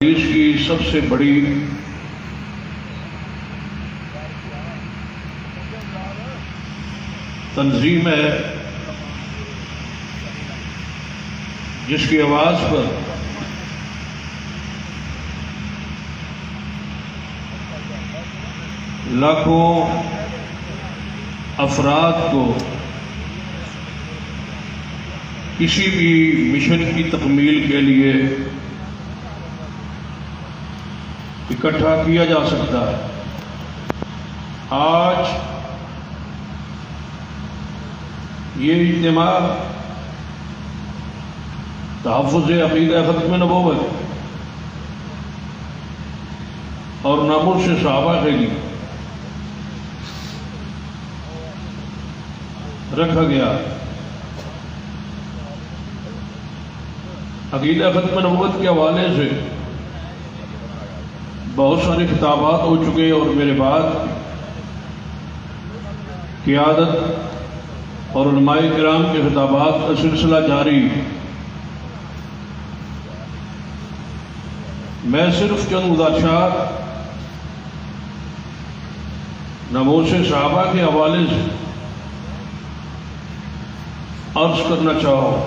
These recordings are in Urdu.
حدیث کی سب سے بڑی تنظیم ہے جس کی آواز پر لاکھوں افراد کو کسی بھی مشن کی تکمیل کے لیے اکٹھا کیا جا سکتا ہے۔ آج یہ اجتماع تحفظ عقیدہ ختم نبوت اور ناموس صحابہ کے لیے رکھا گیا۔ عقیدہ ختم نبوت کے حوالے سے بہت سارے خطابات ہو چکے اور میرے بعد قیادت اور علماء کرام کے خطابات کا سلسلہ جاری۔ میں صرف چند گزارشات ناموس صحابہ کے حوالے سے عرض کرنا چاہوں۔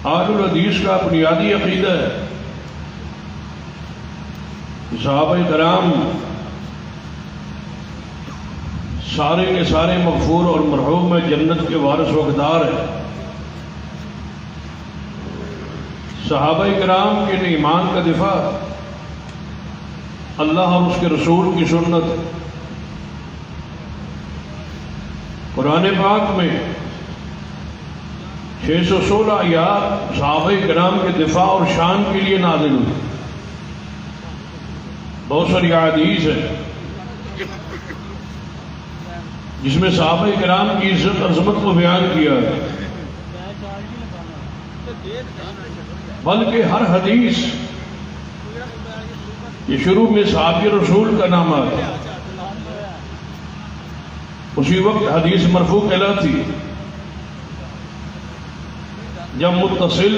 اہل الحدیث کا بنیادی عقیدہ ہے کہ صحابہ کرام سارے کے سارے مغفور اور مرحوم میں جنت کے وارث و حقدار ہیں۔ صحابہ کرام کے ایمان کا دفاع اللہ اور اس کے رسول کی سنت قرآن پاک میں 616 آیات صحابہ کرام کے دفاع اور شان کے لیے نازل ہوئی۔ بہت ساری احادیث ہیں جس میں صحابہ کرام کی عزت عظمت کو بیان کیا ہے، بلکہ ہر حدیث یہ شروع میں صحابی رسول کا نام آتا، اسی وقت حدیث مرفوع کہلاتی۔ جب متصل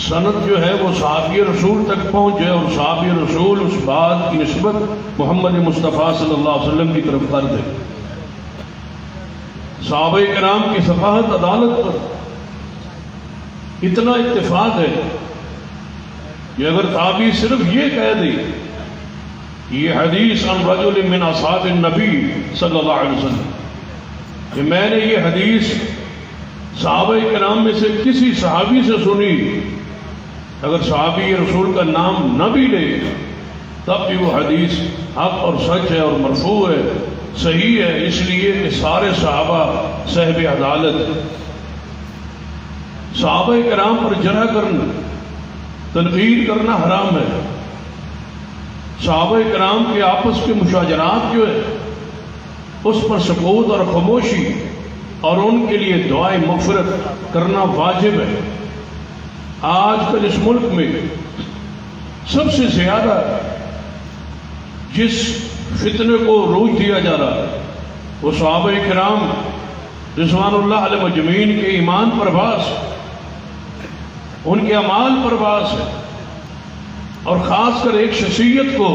سند جو ہے وہ صحابی رسول تک پہنچے اور صحابی رسول اس بات کی نسبت محمد مصطفیٰ صلی اللہ علیہ وسلم کی طرف کر دے۔ صحابہ کرام کی صفاحت عدالت پر اتنا اتفاق ہے کہ اگر تابعی صرف یہ کہہ دے یہ حدیث عن رجل من اصحاب النبی صلی اللہ علیہ وسلم کہ میں نے یہ حدیث صحابہ کرام میں سے کسی صحابی سے سنی، اگر صحابی رسول کا نام نہ بھی لے تب بھی وہ حدیث حق اور سچ ہے اور مرفوع ہے، صحیح ہے، اس لیے کہ سارے صحابہ صاحب عدالت۔ صحابہ کرام پر جرح کرنا، تنقید کرنا حرام ہے۔ صحابہ کرام کے آپس کے مشاجرات جو ہے اس پر سکوت اور خاموشی اور ان کے لیے دعائے مغفرت کرنا واجب ہے۔ آج کل اس ملک میں سب سے زیادہ جس فتنے کو روج دیا جا رہا ہے وہ صحابہ کرام رضوان اللہ علیہ مجمعین کے ایمان پر باس، ان کے اعمال پر باس ہے، اور خاص کر ایک شخصیت کو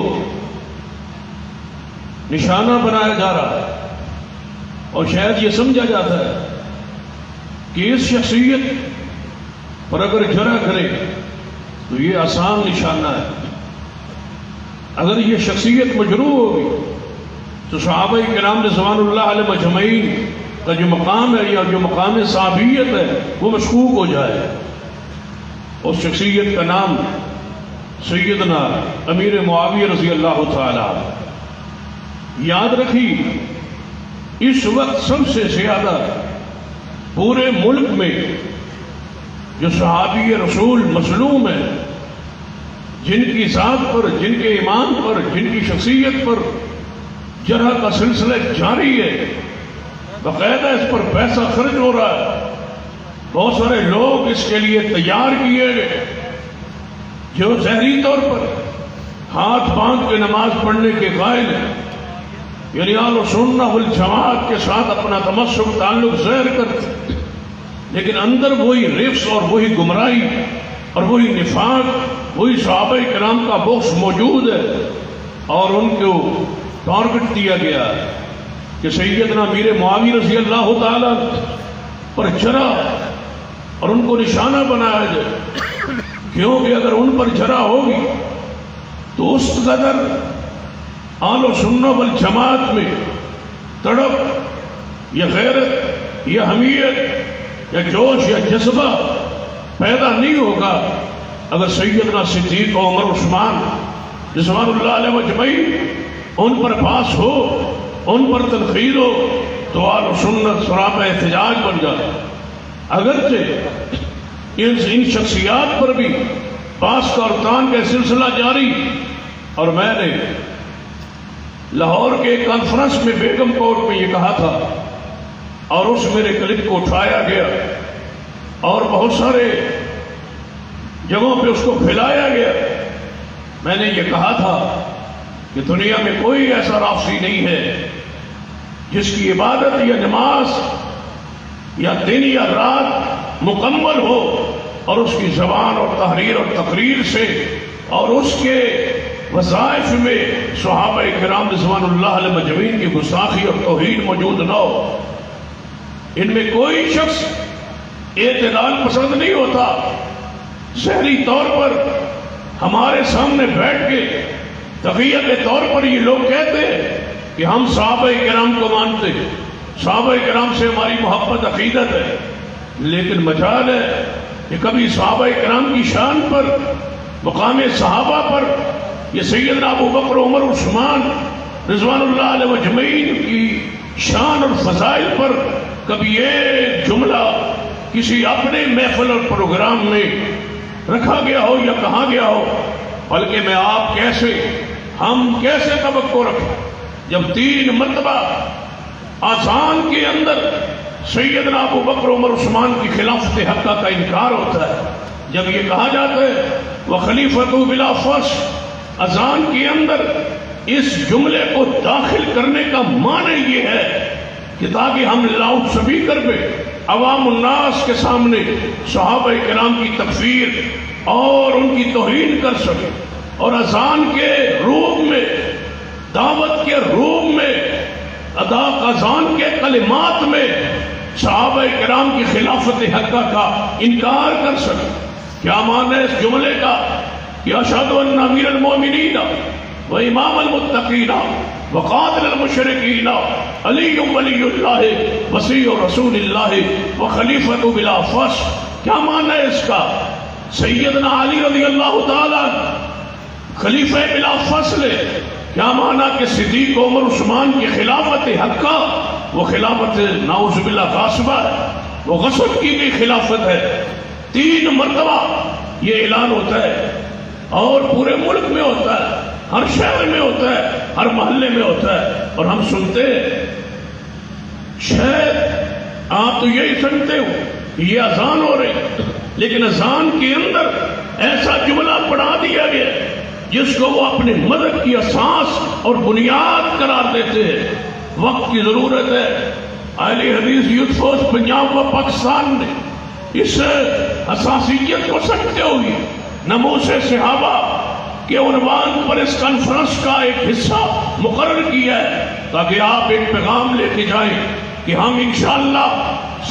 نشانہ بنایا جا رہا ہے، اور شاید یہ سمجھا جاتا ہے کہ اس شخصیت پر اگر جرح کرے تو یہ آسان نشانہ ہے۔ اگر یہ شخصیت مجروح ہوگی تو صحابہ کرام رضوان اللہ علیہ مجمعین کا جو مقام ہے یا جو مقام صحابیت ہے وہ مشکوک ہو جائے۔ اس شخصیت کا نام سیدنا امیر معاویہ رضی اللہ تعالی۔ یاد رکھی اس وقت سب سے زیادہ پورے ملک میں جو صحابی رسول مظلوم ہیں، جن کی ذات پر، جن کے ایمان پر، جن کی شخصیت پر جرح کا سلسلہ جاری ہے، باقاعدہ اس پر پیسہ خرچ ہو رہا ہے، بہت سارے لوگ اس کے لیے تیار کیے گئے جو ظاہری طور پر ہاتھ باندھ کے نماز پڑھنے کے قائل ہیں، یعنی اہل سنت والجماعت کے ساتھ اپنا تمسک تعلق ظاہر کرتے، لیکن اندر وہی رفس اور وہی گمراہی اور وہی نفاق، وہی صحابہ کرام کا بغض موجود ہے، اور ان کو ٹارگٹ دیا گیا کہ سیدنا امیر معاویہ رضی اللہ تعالیٰ پر جرح اور ان کو نشانہ بنایا جائے، کیونکہ اگر ان پر جرح ہوگی تو اس قدر اہل سنت والجماعت میں تڑپ یا غیرت یا حمیت یا جوش یا جذبہ پیدا نہیں ہوگا اگر سیدنا صدیق و عمر عثمان رضوان اللہ علیہ مجمعین ان پر باس ہو، ان پر تنقید ہو، تو اہل سنت سراپا احتجاج بن جائے۔ اگرچہ ان شخصیات پر بھی باس کا اور تان کا سلسلہ جاری، اور میں نے لاہور کے ایک کانفرنس میں بیگم کوٹ میں یہ کہا تھا، اور اس میرے کلپ کو اٹھایا گیا اور بہت سارے جگہوں پہ اس کو پھیلایا گیا۔ میں نے یہ کہا تھا کہ دنیا میں کوئی ایسا رافضی نہیں ہے جس کی عبادت یا نماز یا دن یا رات مکمل ہو اور اس کی زبان اور تحریر اور تقریر سے اور اس کے وظائف میں صحابہ کرام رضوان اللہ علیہ مجمعین کی گستاخی اور توہین موجود نہ ہو۔ ان میں کوئی شخص اعتدال پسند نہیں ہوتا۔ ظاہری طور پر ہمارے سامنے بیٹھ کے تقیہ کے طور پر یہ لوگ کہتے ہیں کہ ہم صحابہ کرام کو مانتے ہیں، صحابہ کرام سے ہماری محبت عقیدت ہے، لیکن مجال ہے کہ کبھی صحابہ کرام کی شان پر، مقام صحابہ پر، یہ سیدنا ابو بکر عمر عثمان رضوان اللہ علیہ مجمعین کی شان اور فضائل پر کبھی ایک جملہ کسی اپنے محفل اور پروگرام میں رکھا گیا ہو یا کہا گیا ہو، بلکہ میں آپ ہم کیسے توقع رکھیں جب 3 مرتبہ آذان کے اندر سیدنا ابو بکر عمر عثمان کی خلافت حقہ کا انکار ہوتا ہے، جب یہ کہا جاتا ہے وخلیفۃ بلا فصل، اذان کے اندر اس جملے کو داخل کرنے کا معنی یہ ہے کہ تاکہ ہم لاؤڈ سپیکر پہ عوام الناس کے سامنے صحابہ کرام کی تکفیر اور ان کی توہین کر سکیں، اور اذان کے روپ میں، دعوت کے روپ میں، اذان کے کلمات میں صحابہ کرام کی خلافت حقہ کا انکار کر سکیں۔ کیا معنی ہے اس جملے کا کہ اشہد ان امیر المومنین و امام المتقین وقاتل المشرکین علی ولی اللہ وصی رسول اللہ وخلیفۃ بلا فصل؟ کیا معنی ہے اس کا؟ سیدنا علی رضی اللہ تعالیٰ خلیفہ بلا فصل ہے۔ کیا معنی کہ صدیق عمر عثمان کی خلافت حقہ وہ خلافت نعوذ باللہ غاصبہ ہے، وہ غصب کی بھی خلافت ہے۔ 3 مرتبہ یہ اعلان ہوتا ہے، اور پورے ملک میں ہوتا ہے، ہر شہر میں ہوتا ہے، ہر محلے میں ہوتا ہے، اور ہم سنتے ہیں۔ شاید آپ تو یہی سنتے ہو کہ یہ اذان ہو رہی، لیکن اذان کے اندر ایسا جملہ پڑھا دیا گیا جس کو وہ اپنے مذہب کی اساس اور بنیاد قرار دیتے ہیں۔ وقت کی ضرورت ہے۔ اہل حدیث یوتھ فورس پنجاب و پاکستان نے اس حساسیت کو سمجھتے ہوئے نموذج صحابہ کے عنوان پر اس کانفرنس کا ایک حصہ مقرر کیا ہے، تاکہ آپ ایک پیغام لے کے جائیں کہ ہم انشاءاللہ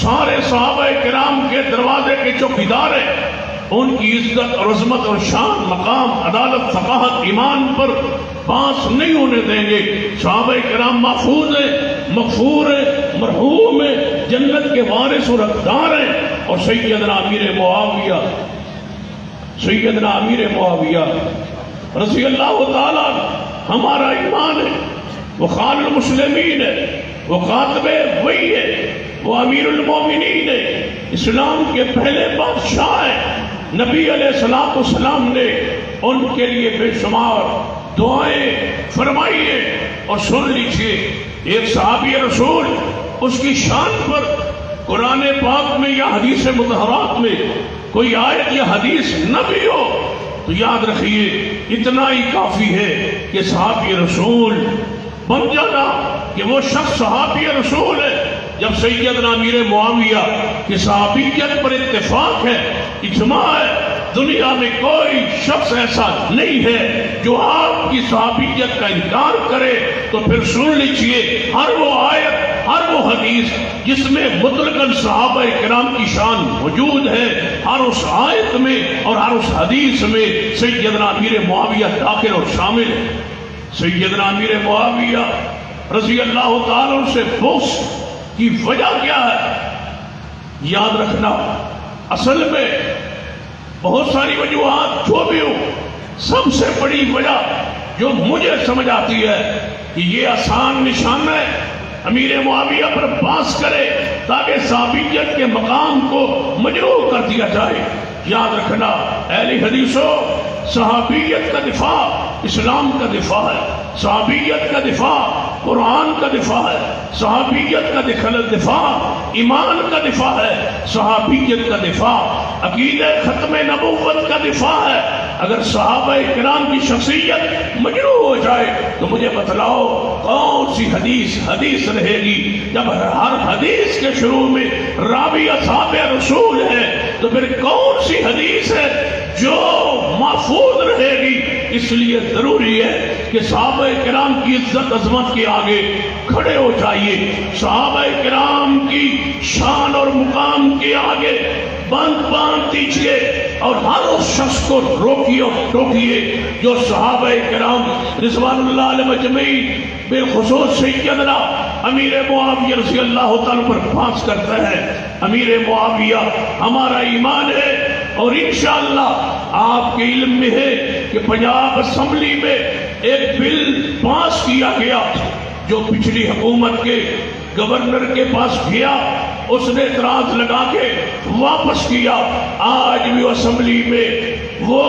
سارے صحابہ کرام کے دروازے کے چوکیدار ہیں، ان کی عزت اور عظمت اور شان، مقام، عدالت، فقاہت، ایمان پر باس نہیں ہونے دیں گے۔ صحابہ کرام محفوظ ہیں، مغفور ہیں، مرحوم ہیں، جنت کے وارث اور حقدار ہیں، اور سیدنا امیر معاویہ رضی اللہ تعالیٰ ہمارا ایمان ہے، وہ خال المسلمین ہے، وہ خاتم وحی ہے، وہ امیر المومنین ہے، اسلام کے پہلے بادشاہ ہیں۔ نبی علیہ السلام نے ان کے لیے بے شمار دعائیں فرمائی ہیں، اور سن لیجئے ایک صحابی رسول، اس کی شان پر قرآن پاک میں یا حدیث مطہرات میں کوئی آیت یا حدیث نہ بھی ہو تو یاد رکھیے اتنا ہی کافی ہے کہ صحابی رسول بن جانا، کہ وہ شخص صحابی رسول ہے جب سیدنا امیر معاویہ کی صحابیت پر اتفاق ہے، اجماع ہے، دنیا میں کوئی شخص ایسا نہیں ہے جو آپ کی صحابیت کا انکار کرے، تو پھر سن لیجئے ہر وہ آیت، ہر وہ حدیث جس میں مطلقاً صحابہ کرام کی شان موجود ہے، ہر اس آیت میں اور ہر اس حدیث میں سیدنا امیر معاویہ داخل اور شامل ہے۔ سیدنا امیر معاویہ رضی اللہ تعالیٰ عنہ سے بغض کی وجہ کیا ہے؟ یاد رکھنا، اصل میں بہت ساری وجوہات جو بھی ہو، سب سے بڑی وجہ جو مجھے سمجھ آتی ہے کہ یہ آسان نشانہ ہے، امیر معاویہ پر باس کرے تاکہ صحابیت کے مقام کو مجروح کر دیا جائے۔ یاد رکھنا اہل حدیثوں، صحابیت کا دفاع اسلام کا دفاع ہے، صحابیت کا دفاع قرآن کا دفاع ہے، صحابیت کا دفاع ایمان کا دفاع ہے، صحابیت کا دفاع عقیدہ ختم نبوت کا دفاع ہے۔ اگر صحابہ کرام کی شخصیت مجروح ہو جائے تو مجھے بتلاؤ کون سی حدیث رہے گی؟ جب ہر حدیث کے شروع میں راوی اصحاب رسول ہے تو پھر کون سی حدیث ہے جو محفوظ رہے گی؟ اس لیے ضروری ہے کہ صحابہ کرام کی عزت عظمت کے آگے کھڑے ہو جائیے، صحابہ کرام کی شان اور مقام کے آگے باندھ دیجیے، اور ہر اس شخص کو روکیے اور ٹوکیے جو صحابہ کرام رضوان اللہ علیہ مجمعین بالخصوص سیدنا امیر معاویہ رضی اللہ تعالیٰ پر باس کرتا ہے۔ امیر معاویہ ہمارا ایمان ہے، اور انشاءاللہ آپ کے علم میں ہے کہ پنجاب اسمبلی میں ایک بل پاس کیا گیا جو پچھلی حکومت کے گورنر کے پاس گیا، اس نے اعتراض لگا کے واپس کیا۔ آج بھی اسمبلی میں وہ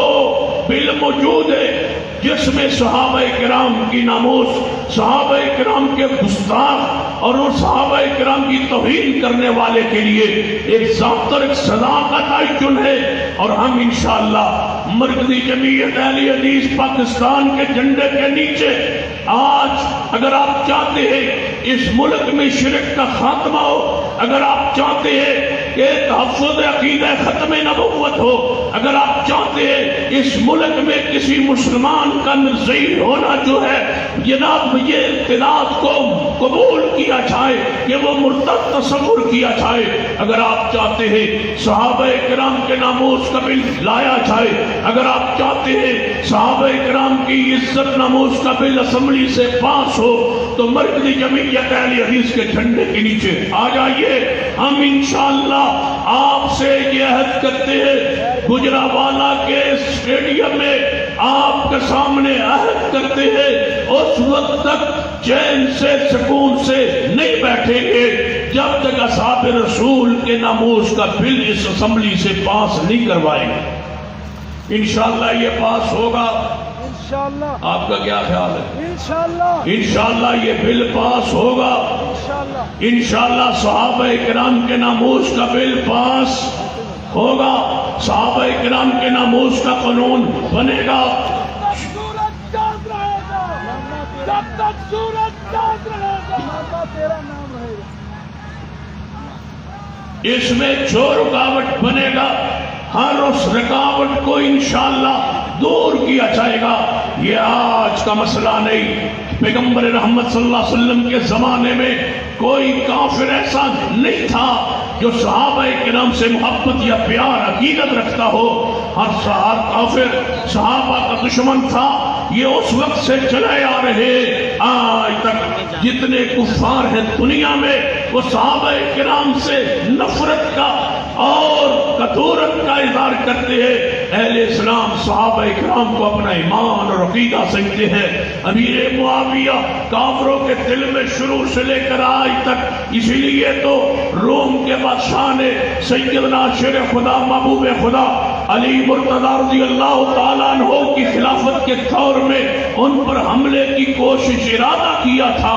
بل موجود ہے جس میں صحابہ کرام کی ناموس، صحابہ کرام کے گستاخ اور ان صحابہ کرام کی توہین کرنے والے کے لیے ایک ضابطہ اور ایک سزا کا تعین ہے، اور ہم انشاءاللہ مرکزی جمعیت اہل حدیث پاکستان کے جھنڈے کے نیچے آج اگر آپ چاہتے ہیں اس ملک میں شرک کا خاتمہ ہو، اگر آپ چاہتے ہیں کہ تحفظ عقیدہ ختم نبوت ہو، اگر آپ چاہتے ہیں اس ملک میں کسی مسلمان کا نزیر ہونا جو ہے جناب یہ ارتداد کو قبول کیا جائے کہ وہ مرتد تصور کیا جائے، اگر آپ چاہتے ہیں صحابہ کرام کے ناموس کا بل لایا جائے، اگر آپ چاہتے ہیں صحابہ کرام کی عزت ناموس کا بل اسمبلی سے پاس ہو، تو مرکزی جمعیت اہل حدیث کے جھنڈے کے نیچے آ جائیے۔ ہم انشاءاللہ آپ سے یہ عہد کرتے ہیں، گجرانوالہ کے اسٹیڈیم میں آپ کے سامنے عہد کرتے ہیں، اس وقت تک چین سے سکون سے نہیں بیٹھیں گے جب تک اصحاب رسول کے ناموس کا بل اس اسمبلی سے پاس نہیں کروائیں گے۔ انشاءاللہ یہ پاس ہوگا، انشاءاللہ۔ آپ کا کیا خیال ہے؟ انشاءاللہ انشاءاللہ یہ بل پاس ہوگا، انشاءاللہ انشاءاللہ صحابہ کرام کے ناموس کا بل پاس ہوگا، صحابہ کرام کے ناموس کا قانون بنے گا۔ سورج چاند رہے گا، جب تک سورج چاند رہے گا تیرا نام رہے گا۔ اس میں جو رکاوٹ بنے گا ہر اس رکاوٹ کو انشاءاللہ دور کیا جائے گا۔ یہ آج کا مسئلہ نہیں، پیغمبر رحمت صلی اللہ علیہ وسلم کے زمانے میں کوئی کافر ایسا نہیں تھا جو صحابہ کرام سے محبت یا پیار عقیدت رکھتا ہو، ہر کافر صحابہ کا دشمن تھا۔ یہ اس وقت سے چلے آ رہے آج تک جتنے کفار ہیں دنیا میں وہ صحابہ کرام سے نفرت کا اور کدورت کا اظہار کرتے ہیں۔ اہل اسلام صحابہ کرام کو اپنا ایمان اور عقیدہ سمجھتے ہیں۔ امیر معاویہ کافروں کے دل میں شروع سے لے کر آج تک، اسی لیے تو روم کے بادشاہ نے سیدنا شیر خدا محبوب خدا علی مرتضی رضی اللہ تعالیٰ عنہ کی خلافت کے دور میں ان پر حملے کی کوشش ارادہ کیا تھا،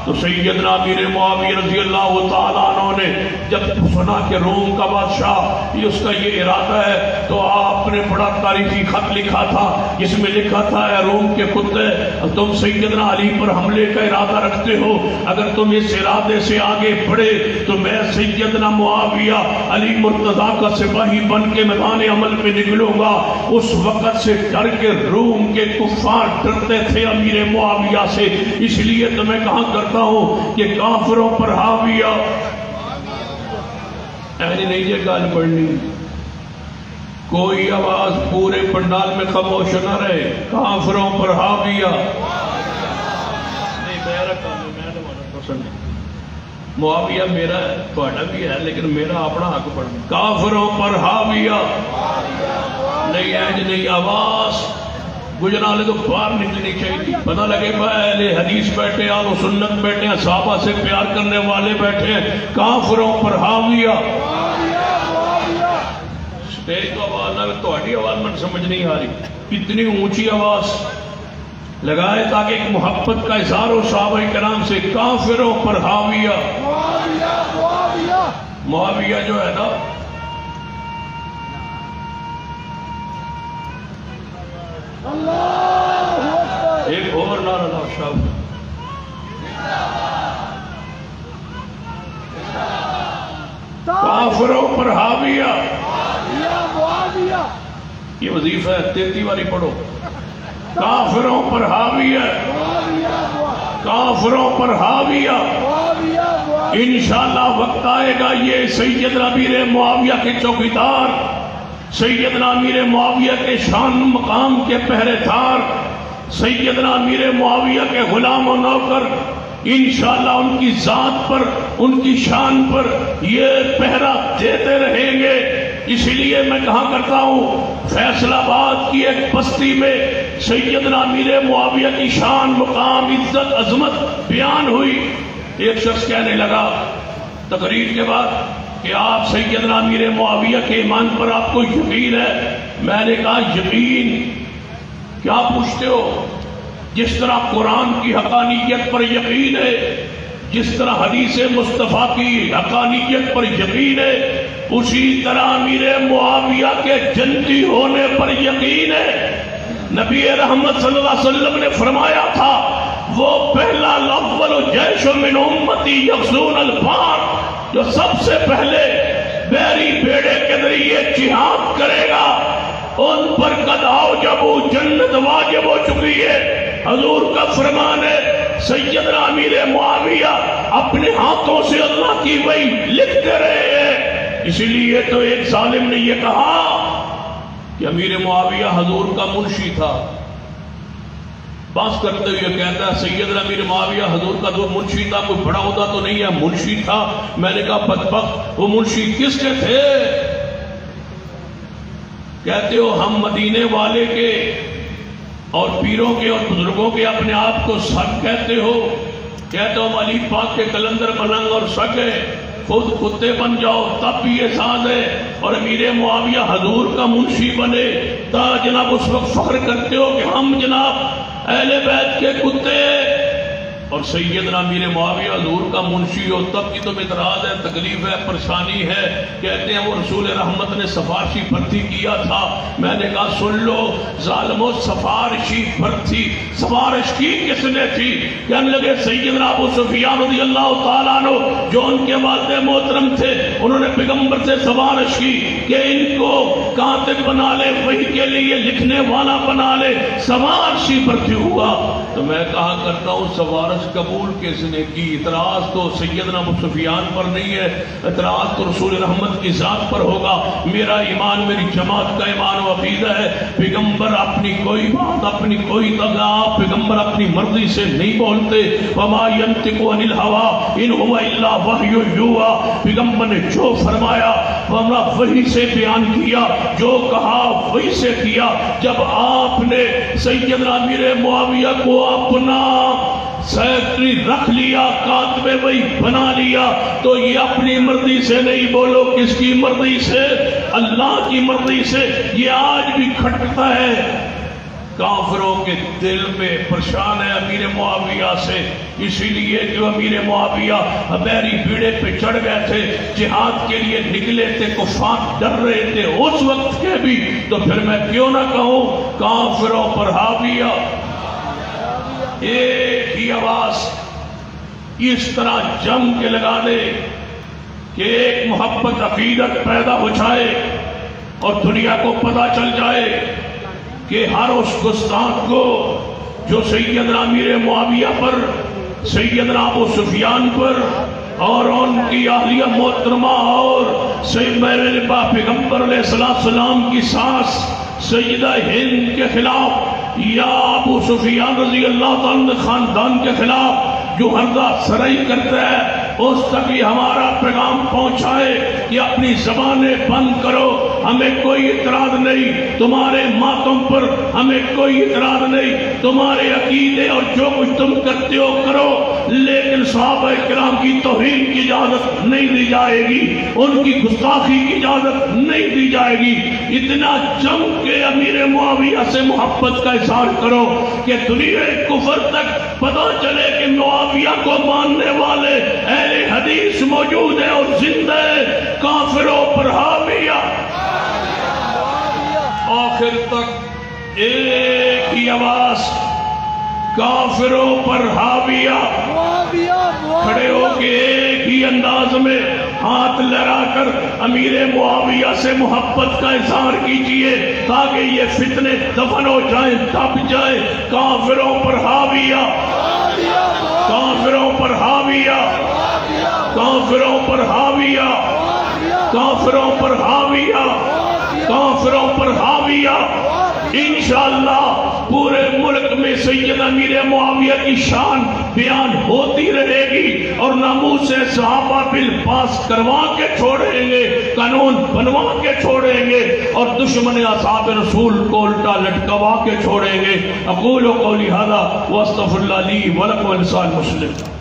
تو سیدنا امیر معاویہ رضی اللہ تعالیٰ عنہ نے جب سنا کہ روم کا بادشاہ اس کا یہ ارادہ ہے تو آپ نے بڑا تاریخی خط لکھا تھا جس میں لکھا تھا اے روم کے کتے تم سیدنا علی پر حملے کا ارادہ رکھتے ہو، اگر تم اس ارادے سے آگے بڑھے تو میں سیدنا معاویہ علی مرتضیٰ کا سپاہی بن کے میدان عمل میں نکلوں گا۔ اس وقت سے ڈر کے روم کے کفار ڈرتے تھے امیر معاویہ سے، اس لیے تو میں کہا کرتا ہوں کہ کافروں پر حاویہ نہیں یہ گال پڑھنی، کوئی آواز پورے پنڈال میں خاموش نہ رہے، کافروں پر حاویہ نہیں میرا کام ہے، میں نے پسند ہے، معاویہ میرا ہے تھوڑا بھی ہے لیکن میرا اپنا حق پڑھنا، کافروں پر حاویہ نہیں ہے نہیں آواز گجرالے تو باہر نکلنی چاہیے، پتہ لگے اہل حدیث بیٹھے اہل سنت بیٹھے ہیں، صحابہ سے پیار کرنے والے بیٹھے ہیں، کافروں پر حاویہ سٹیج تو آواز نہ تھوڑی آواز میں سمجھ نہیں آ رہی، اتنی اونچی آواز لگائے تاکہ ایک محبت کا اظہار ہو صحابہ کرام سے، کافروں پر حاویہ معاویہ جو ہے نا ایک اور نعرہ لاؤ شاہ کافروں پر حاویہ، یہ وظیفہ ہے 33 والی پڑھو، کافروں پر حاویہ، کافروں پر حاویہ، انشاءاللہ وقت آئے گا یہ سیدنا امیر معاویہ کے چوکیدار، سیدنا امیر معاویہ کے شان مقام کے پہرے دار، سیدنا امیر معاویہ کے غلام و نوکر انشاءاللہ ان کی ذات پر ان کی شان پر یہ پہرا دیتے رہیں گے۔ اسی لیے میں کہا کرتا ہوں فیصل آباد کی ایک بستی میں سیدنا امیر معاویہ کی شان مقام عزت عظمت بیان ہوئی، ایک شخص کہنے لگا تقریر کے بعد کہ آپ سیدنا امیر معاویہ کے ایمان پر آپ کو یقین ہے؟ میں نے کہا یقین کیا پوچھتے ہو؟ جس طرح قرآن کی حقانیت پر یقین ہے، جس طرح حدیث مصطفیٰ کی حقانیت پر یقین ہے، اسی طرح امیر معاویہ کے جنتی ہونے پر یقین ہے۔ نبی رحمت صلی اللہ علیہ وسلم نے فرمایا تھا وہ پہلا الاول جیش من امتی یغزون البحر، جو سب سے پہلے بیری بیڑے کے ذریعے جہاد کرے گا ان پر قد اوجبوا جنت واجب ہو چکی ہے۔ حضور کا فرمان ہے سیدنا امیر معاویہ اپنے ہاتھوں سے اللہ کی وحی لکھتے رہے ہیں، اسی لیے تو ایک ظالم نے یہ کہا کہ امیر معاویہ حضور کا منشی تھا، بات کرتے ہوئے کہتا ہے سیدنا امیر معاویہ حضور کا جو منشی تھا کوئی بڑا عہدہ تو نہیں ہے، منشی تھا۔ میں نے کہا بدبخت وہ منشی کس کے تھے؟ کہتے ہو ہم مدینے والے کے اور پیروں کے اور بزرگوں کے اپنے آپ کو سگ کہتے ہو، کہتے ہو علی پاک کے کلندر ملنگ اور سگ ہے، خود کتے بن جاؤ تب بھی یہ ساز ہے، اور امیر معاویہ حضور کا منشی بنے تا جناب اس وقت فخر کرتے ہو کہ ہم جناب اہل بیت کے کتے، اور سیدنا امیر معاویہ حضور کا منشی ہو تب کی تم اعتراض ہے، تکلیف ہے، پریشانی ہے۔ کہتے ہیں وہ رسول رحمت نے سفارشی بھرتی کیا تھا۔ میں نے کہا سن لو ظالمو، سفارشی بھرتی سفارش کی کس نے تھی؟ کہنے لگے سیدنا ابو سفیان رضی اللہ تعالیٰ عنہ جو ان کے والد محترم تھے، انہوں نے پیغمبر سے سفارش کی کہ ان کو کاتب بنا لے، وحی کے لیے لکھنے والا بنا لے، سفارشی بھرتی ہوا۔ تو میں کہا کرتا ہوں سفارش قبول کس نے کی؟ اعتراض تو سیدنا ابو سفیان پر نہیں ہے، اعتراض تو رسول رحمت کی ذات پر ہوگا۔ میرا ایمان میری جماعت کا ایمان و عقیدہ ہے پیغمبر اپنی کوئی بات اپنی کوئی تغا پیغمبر اپنی مرضی سے نہیں بولتے، وما ينطق عن الهوى ان هو الا وحی یوحی، پیغمبر نے جو فرمایا ہمارا وحی سے بیان کیا، جو کہا وحی سے کیا۔ جب آپ نے سیدنا امیر معاویہ کو اپنا سیکرٹری رکھ لیا، کاتب وحی بنا لیا، تو یہ اپنی مرضی سے نہیں، بولو کس کی مرضی سے؟ اللہ کی مرضی سے۔ یہ آج بھی کھٹکتا ہے کافروں کے دل میں پریشان ہے امیر معاویہ سے، اسی لیے جو امیر معاویہ ہمیری بیڑے پہ چڑھ گئے تھے، جہاد کے لیے نکلے تھے، کفار ڈر رہے تھے اس وقت کے بھی، تو پھر میں کیوں نہ کہوں کافروں پر حاویہ، ایک ہی آواز اس طرح جم کے لگا دے کہ ایک محبت عقیدت پیدا ہو جائے اور دنیا کو پتہ چل جائے کہ ہر اس گستاخ کو جو سیدنا امیر معاویہ پر، سیدنا ابو سفیان پر اور ان کی اہلیہ محترمہ اور سیدنا پیغمبر علیہ السلام کی ساس سیدہ ہند کے خلاف یا ابو سفیان رضی اللہ تعالیٰ خاندان کے خلاف جو ہردہ سرائی کرتا ہے، اس تک بھی ہمارا پیغام پہنچائے کہ اپنی زبانیں بند کرو، ہمیں کوئی اعتراض نہیں تمہارے ماتم پر، ہمیں کوئی اعتراض نہیں تمہارے عقیدے اور جو کچھ تم کرتے ہو کرو، لیکن صحابہ کرام کی توہین کی اجازت نہیں دی جائے گی، ان کی گستاخی کی اجازت نہیں دی جائے گی۔ اتنا جم کے امیر معاویہ سے محبت کا اظہار کرو کہ دنیا کفر تک پتہ چلے کہ معاویہ کو ماننے والے اہل حدیث موجود ہیں اور زندہ ہے، کافروں پر حاویہ۔ آخر تک ایک ہی آواز، کافروں پر حاویہ۔ کھڑے ہو کے ایک ہی انداز میں ہاتھ لہرا کر امیر معاویہ سے محبت کا اظہار کیجئے تاکہ یہ فتنے دفن ہو جائیں، دب جائیں۔ کافروں پر حاویہ، کافروں پر حاویہ، کافروں پر حاویہ، کافروں پر حاویہ، کافروں پر حاویہ۔ انشاءاللہ پورے ملک میں سید امیر معاویہ کی شان بیان ہوتی رہے گی اور ناموس صحابہ بل پاس کروا کے چھوڑیں گے، قانون بنوا کے چھوڑیں گے اور دشمن اصحاب رسول کو الٹا لٹکوا کے چھوڑیں گے۔ اقول قولی ھذا واستغفر اللہ لی ولکم ولسائر المسلمین۔